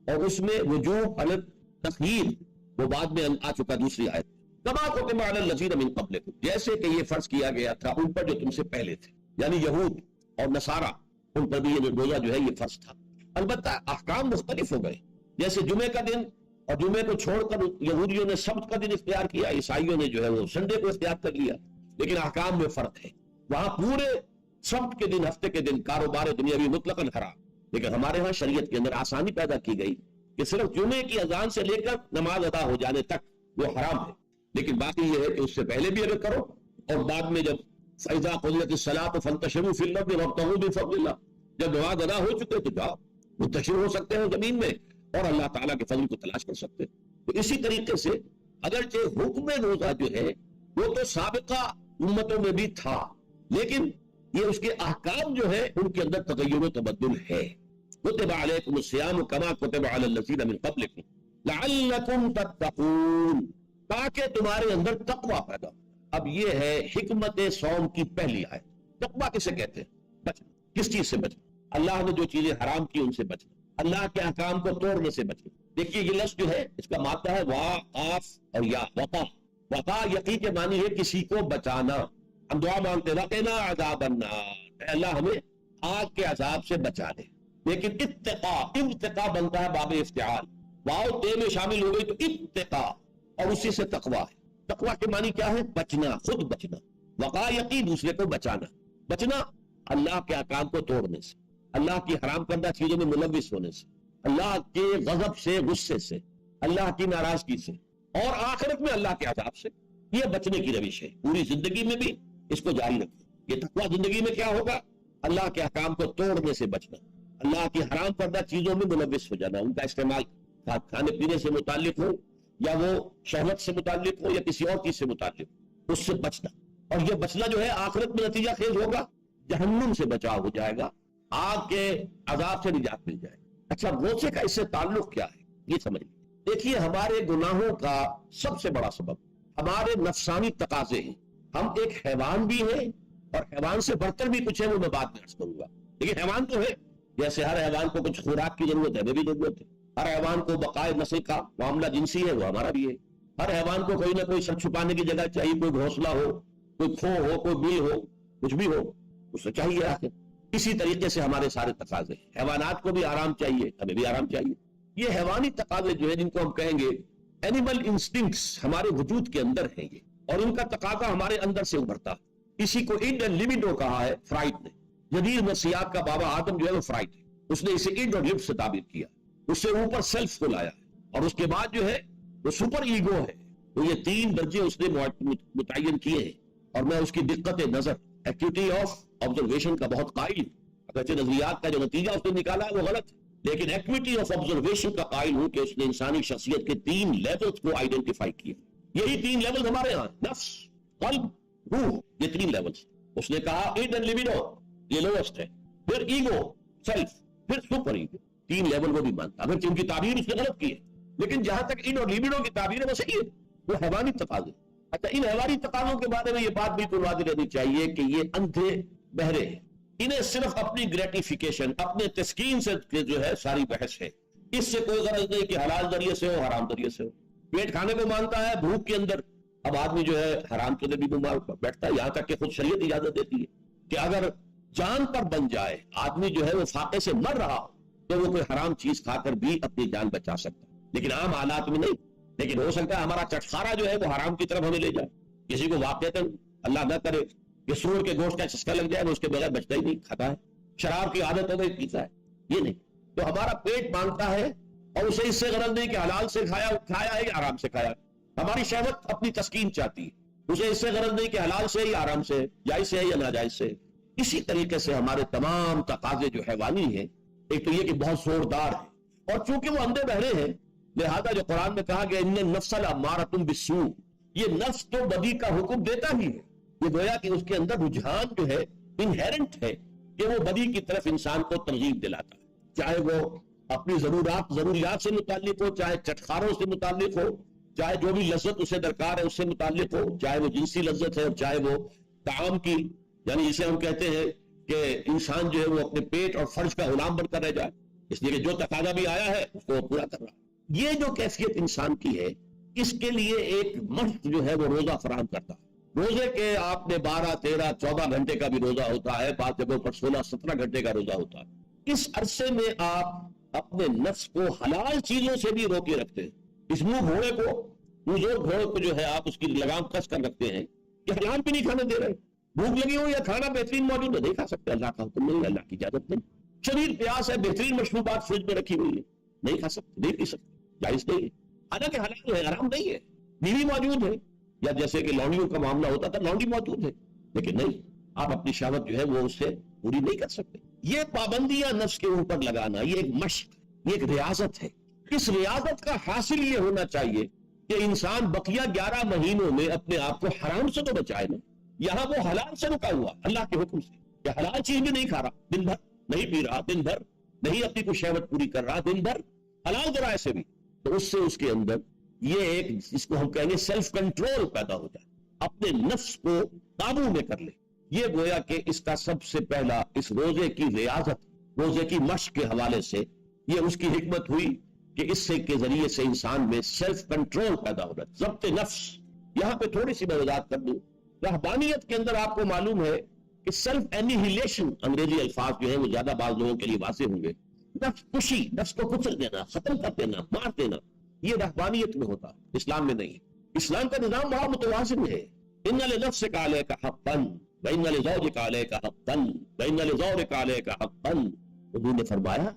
اور اس میں وجوب علی التخییر وہ بعد میں آ چکا دوسری آیت. کما کتب علی الذین من قبلکم، جیسے کہ یہ فرض کیا گیا تھا ان پر جو تم سے پہلے تھے، یعنی یہود اور نصارہ، ان پر بھی یہ روزہ جو ہے یہ فرض تھا. البتہ احکام مختلف ہو گئے. جیسے جمعے کا دن اور جمعے کو چھوڑ کر یہودیوں نے سبت کا دن اختیار کیا، عیسائیوں نے جو ہے وہ سنڈے کو اختیار کر لیا، لیکن احکام میں فرق ہے. وہاں پورے سبت کے دن، ہفتے کے دن کاروبار دنیاوی مطلقاً حرام، لیکن ہمارے ہاں شریعت کے اندر آسانی پیدا کی گئی کہ صرف جمعے کی اذان سے لے کر نماز ادا ہو جانے تک وہ حرام ہے. لیکن باقی یہ ہے کہ اس سے پہلے بھی اگر کرو اور بعد میں جب فَإِذَا قُضِيَتِ الصَّلَاةُ فَانتَشِرُوا فِي الْأَرْضِ وَابْتَغُوا مِن فَضْلِ اللَّهِ، جب نماز ادا ہو چکے تو جاؤ منتشر ہو سکتے ہیں زمین میں اور اللہ تعالیٰ کے فضل کو تلاش کر سکتے ہیں. تو اسی طریقے سے اگرچہ حکم روزہ جو ہے وہ تو سابقہ امتوں میں بھی تھا، لیکن یہ اس کے احکام جو ہے ان کے اندر تغیر و تبدل ہے. کتب علیکم الصیام کما کتب علی الذین من قبلکم لعلکم تتقون، تاکہ تمہارے اندر تقوی پیدا ہو. اب یہ ہے حکمت صوم کی پہلی آیت. تقوی کسے کہتے ہیں؟ بچنا. کس چیز سے بچنا؟ اللہ نے جو چیزیں حرام کی ان سے بچنا، اللہ کے احکام کو توڑنے سے بچنا. دیکھیے یہ لفظ جو ہے اس کا مادہ ہے وا، قاف اور یا. وقا، وقا یقین کے معنی ہے کسی کو بچانا. ہم دعا مانگتے وقنا عذاب النار، اے اللہ ہمیں آگ کے عذاب سے بچا دے. لیکن اتقا ابتقا بنتا ہے باب افتعال، واو تے میں شامل ہو گئی تو اتقا، اور اسی سے تقوی ہے۔ تقوی کے معنی کیا ہے؟ بچنا، خود بچنا، وقایتی دوسرے کو بچانا، بچنا اللہ کے احکام کو توڑنے سے، اللہ کی حرام کردہ چیزوں میں ملوث ہونے سے، اللہ کے غضب سے، غصے سے، اللہ کی ناراضگی سے، اور آخرت میں اللہ کے عذاب سے۔ یہ بچنے کی روش ہے، پوری زندگی میں بھی اس کو جاری رکھو۔ یہ تقوی زندگی میں کیا ہوگا؟ اللہ کے احکام کو توڑنے سے بچنا، اللہ کی حرام کردہ چیزوں میں ملوث ہو جانا، ان کا استعمال کھانے پینے سے متعلق ہو یا وہ شہوت سے متعلق ہو یا کسی اور چیز سے متعلق ہو، اس سے بچنا۔ اور یہ بچنا جو ہے آخرت میں نتیجہ خیز ہوگا، جہنم سے بچاؤ ہو جائے گا، آگ کے عذاب سے نجات مل جائے گا۔ اچھا روزے کا اس سے تعلق کیا ہے یہ سمجھ لیں۔ دیکھیے ہمارے گناہوں کا سب سے بڑا سبب ہمارے نفسانی تقاضے ہیں۔ ہم ایک حیوان بھی ہیں اور حیوان سے بڑھ کر بھی کچھ ہے، وہ میں بعد میں عرض کروں گا، لیکن حیوان تو ہے۔ جیسے ہر حیوان کو کچھ خوراک کی ضرورت ہے، ہمیں بھی ضرورت ہے۔ ہر حیوان کو بقائے نسل کا معاملہ جنسی ہے، وہ ہمارا بھی ہے۔ ہر حیوان کو کوئی نہ کوئی سر چھپانے کی جگہ چاہیے، کوئی گھونسلہ ہو، کوئی کھو ہو، کوئی بل ہو، کچھ بھی ہو، اس سے چاہیے آخر۔ اسی طریقے سے ہمارے سارے تقاضے، حیوانات کو بھی آرام چاہیے، ہمیں بھی آرام چاہیے۔ یہ حیوانی تقاضے جو ہے، جن کو ہم کہیں گے اینیمل انسٹنکٹس، ہمارے وجود کے اندر ہیں یہ، اور ان کا تقاضا ہمارے اندر سے ابھرتا ہے۔ اسی کو اڈ اینڈ لیبیڈو کہا ہے فرائڈ نے۔ جدید نفسیات کا بابا آدم جو ہے وہ فرائڈ ہے، اس نے اسے اڈ اور لب سے تعبیر کیا، اس سے اوپر سیلف کو لایا، اور اس کے بعد جو ہے وہ سپر ایگو ہے۔ تو یہ تین درجے اس نے متعین کیے ہیں، اور میں اس کی دقت نظر، ایکٹیویٹی آف آبزرویشن کا بہت قائل ہوں۔ اگرچہ نظریات کا جو نتیجہ اس نے نکالا ہے وہ غلط ہے، لیکن ایکٹیویٹی آف آبزرویشن کا قائل ہوں کہ اس نے انسانی شخصیت کے تین لیولز کو آئیڈینٹیفائی کیا۔ یہی تین لیولز ہمارے ہاں، نفس، قلب، روح، یہ تین لیولز۔ اس نے کہا اڈ اینڈ لیبیڈو یہ لوسٹ ہے، پھر ایگو، سیلف، پھر سپر ایگو۔ تین لیول وہ بھی مانتا، اگرچہ ان کی تعبیر اس نے غلط کی ہے، لیکن جہاں تک اڈ اور لیبیڈو کی تعبیر ہے وہ صحیح ہے، وہ حیوانی تقاضے۔ اچھا ان حیوانی تقاضوں کے بارے میں یہ بات بالکل واضح رہنی چاہیے کہ یہ اندھے بہرے ہیں، انہیں صرف اپنی گریٹیفیکیشن، اپنے تسکین سے جو ہے ساری بحث ہے۔ اس سے کوئی غرض نہیں کہ حلال ذریعے سے ہو، حرام ذریعے سے ہو۔ پیٹ کھانے کو مانتا ہے بھوک کے اندر، اب آدمی جو ہے حرام کے لیے بھی بیمار بیٹھتا ہے، یہاں تک کہ خود شریعت اجازت دیتی ہے کہ اگر جان پر بن جائے آدمی جو ہے وہ فاقے سے مر رہا ہو تو وہ کوئی حرام چیز کھا کر بھی اپنی جان بچا سکتا ہے، لیکن عام حالات میں نہیں۔ لیکن ہو سکتا ہے ہمارا چٹخارا جو ہے وہ حرام کی طرف ہمیں لے جائے، کسی کو واقعتاً اللہ نہ کرے کہ سور کے گوشت کا چسکا لگ جائے، وہ اس کے بغیر بچتا ہی نہیں، کھاتا ہے، شراب کی عادت ہو گئی پیتا ہے، یہ نہیں۔ تو ہمارا پیٹ مانگتا ہے، اور اسے اس سے غرض نہیں کہ حلال سے کھایا ہے یا حرام سے کھایا۔ ہماری شہوت اپنی تسکین چاہتی ہے، اسے اس سے غرض نہیں کہ حلال سے یا حرام سے، جائز سے یا ناجائز سے۔ اسی طریقے سے ہمارے تمام تقاضے جو حیوانی ہیں، ایک تو یہ کہ بہت زوردار ہے، اور چونکہ وہ اندھے بہرے ہیں، لہذا جو قرآن میں کہا کہ ان النفس لامارۃ بالسوء، یہ نفس تو بدی کا حکم دیتا ہی ہے۔ یہ گویا کہ اس کے اندر رجحان جو ہے انہیرنٹ ہے کہ وہ بدی کی طرف انسان کو ترغیب دلاتا ہے، چاہے وہ اپنی ضروریات سے متعلق ہو، چاہے چٹخاروں سے متعلق ہو، چاہے جو بھی لذت اسے درکار ہے اس سے متعلق ہو، چاہے وہ جنسی لذت ہے، اور چاہے وہ طعام کی، یعنی جسے ہم کہتے ہیں کہ انسان جو ہے وہ اپنے پیٹ اور فرج کا غلام بن کر رہ جائے، اس لیے کہ جو تقاضا بھی آیا ہے اس کو وہ پورا کر رہا ہے۔ یہ جو کیفیت انسان کی ہے، اس کے لیے ایک مشق جو ہے وہ روزہ فراہم کرتا ہے۔ روزے کے آپ نے 12، 13، 14 گھنٹے کا بھی روزہ ہوتا ہے، بعض جگہوں پر 16، 17 گھنٹے کا روزہ ہوتا ہے۔ اس عرصے میں آپ اپنے نفس کو حلال چیزوں سے بھی روکے رکھتے ہیں۔ اس منہ گھوڑے کو جو ہے آپ اس کی لگام کس کر رکھتے ہیں کہ حلال بھی نہیں کھانے دے رہے، بھوک لگی ہو یا کھانا بہترین موجود ہے نہیں کھا سکتے، اللہ کا حکم نہیں، اللہ کی اجازت نہیں۔ شدید پیاس ہے، بہترین مشروبات فریج میں رکھی ہوئی ہے، نہیں کھا سکتے، نہیں پی سکتے، جائز نہیں ہے، حالانکہ حلال ہے، حرام نہیں ہے۔ بیوی موجود ہے، یا جیسے کہ لونڈیوں کا معاملہ ہوتا تھا، لونڈی موجود ہے، لیکن نہیں، آپ اپنی شہوت جو ہے وہ اس سے پوری نہیں کر سکتے۔ یہ پابندیاں نفس کے اوپر لگانا، یہ ایک مشق، یہ ایک ریاضت ہے۔ اس ریاضت کا حاصل یہ ہونا چاہیے کہ انسان بقیہ 11 مہینوں میں اپنے آپ کو حرام سے تو بچائے نا۔ یہاں وہ حلال سے رکا ہوا اللہ کے حکم سے، کہ حلال چیز بھی نہیں کھا رہا، دن بھر نہیں پی رہا، دن بھر نہیں اپنی کوئی شہوت پوری کر رہا، دن بھر حلال ذرائع سے بھی، تو اس سے اس کے اندر یہ ایک جس کو ہم کہیں گے سیلف کنٹرول پیدا ہو جائے، اپنے نفس کو قابو میں کر لے۔ یہ گویا کہ اس کا سب سے پہلا اس روزے کی ریاضت، روزے کی مشق کے حوالے سے یہ اس کی حکمت ہوئی کہ اس سے کے ذریعے سے انسان میں سیلف کنٹرول پیدا ہو رہا ہے، ضبط نفس۔ یہاں پہ تھوڑی سی میں وضاحت کر دوں، رہبانیت کے اندر آپ کو معلوم ہے کہ سیلف اینیہیلیشن، انگریزی الفاظ جو ہیں وہ زیادہ بعض لوگوں کے لیے واضح ہوں گے، نفس کشی، نفس کو کچل دینا، ختم کر دینا، مار دینا، یہ رہبانیت میں ہوتا، اسلام میں نہیں۔ اسلام کا نظام بہت متوازن ہے۔ ان لنفسک علیک حقا وان لزوجک علیک حقا وان لزوجک علیک حقا۔ حضور نے فرمایا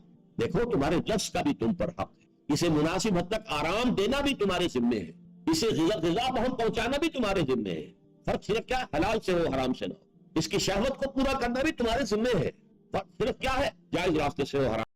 دیکھو تمہارے نفس کا بھی تم پر حق ہے، اسے مناسب حد تک آرام دینا بھی تمہارے ذمے ہے، اسے غذا بہت پہنچانا بھی تمہارے ذمے ہے۔ فرق صرف کیا، حلال سے ہو حرام سے نہ ہو، اس کی شہوت کو پورا کرنا بھی تمہارے ذمے ہے۔ فرق صرف کیا ہے، جائز راستے سے ہو حرام